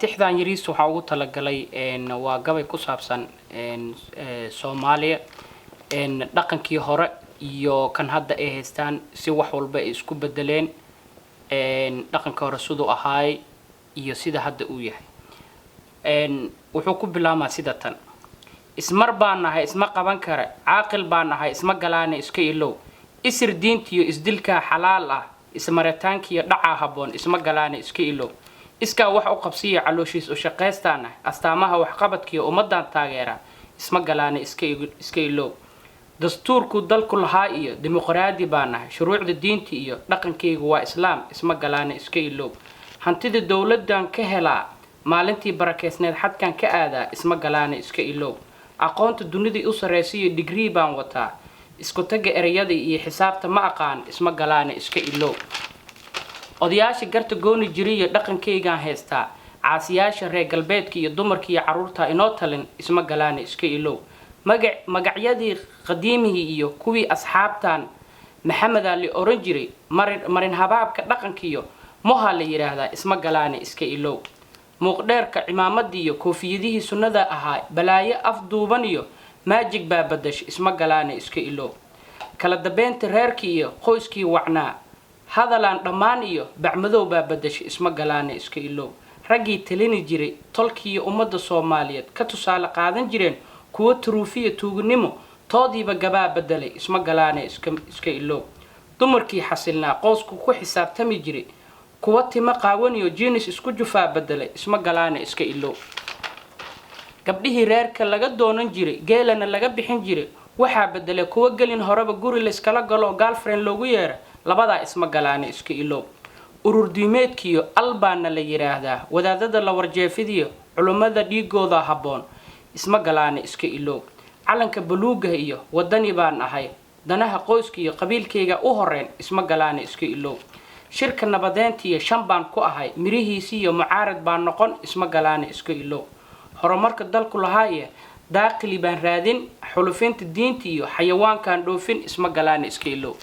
tixdan yariis waxa ugu talagalay waa gabay ku saabsan Soomaaliya dhaqankii hore iyo kan hadda ay haystaan si wax walba ay isku bedeleen dhaqanka hore sidoo ahaay iyo sida hadda uu yahay wuxuu ku bilaabmaa sida tan ismar baan nahay isma qaban kara caaqil baan nahay ismagalaane iska ilow isir diintiyo isdilka xalaal ah ismaritaankiyo dhaca haboon ismagalaane iska ilow iska wax u qabsiyo calooshiis u shaqeystaan astaamaha wax qabadkiyo ummadan taageera ismagalaane iska ilow dastuurku dalku lahaa iyo dimuqraadi baan nahay shuruucda diinta iyo dhaqankeygu waa islaam ismagalaane iska ilow hantida dawladdan ka helaa maalintii barakeysneed xadkan ka aadaa ismagalaane iska ilow aqoonta dunida u sareeyay degree baan wataa isku taga erayada iyo xisaabta ma aqaan ismagalaane iska ilow odayaasha garta gooni jiriyo dhaqankeygaan haystaa caasiyaasha reer galbeedka iyo dumarka iyo caruurta inoo talin ismagalaane iska ilow magacyadii qadiimihii iyo kuwii asxaabtan maxamed ali oran jiray marin habaabka dhaqankiyo moha la yiraahdaa ismagalaane iska ilow muuqdheerka cimaamadii iyo koofiyadihii sunnada ahaa balaayo afduuban iyo magic baa badash ismagalaane iska ilow kala dabeenta reerkii iyo qoyskii wacnaa hadalaan dhammaan iyo bacmadow baa badash ismagalaane iska ilow raggii talini jiray tolkii ummadda Soomaaliyeed ka tusaale qaadan jireen kuwa turuufiya tuugnimo toodiiba gabaa bedelay ismagalaane iska ilow dumarkii xasilnaa qoysku ku xisaabtami jiray kuwa tima qaawan iyo jenis isku jufaa bedelay ismagalaane iska ilow gabdhihii reerka laga doonan jiray geelana laga bixin jiray waxa bedelay kuwa galin horeba guri la iskala galo girlfriend loogu yeero labada ismagalaane iska ilow urur diimeedkiyo albaana la yiraahdaa wadaadada la warjeefidiyo culimada dhiigooda haboon ismagalaane iska ilow calanka buluuga iyo wadani baan ahay danaha qoyska iyo qabiilkeyga u horeen ismagalaane iska ilow shirka nabadeenta iyo shan baan ku ahay mirihiisi iyo mucaarad baan noqon ismagalaane iska ilow horumarka dalku lahaa daaqili baan raadin xulufinta diinta iyo xayawaankan dhoofin ismagalaane iska ilow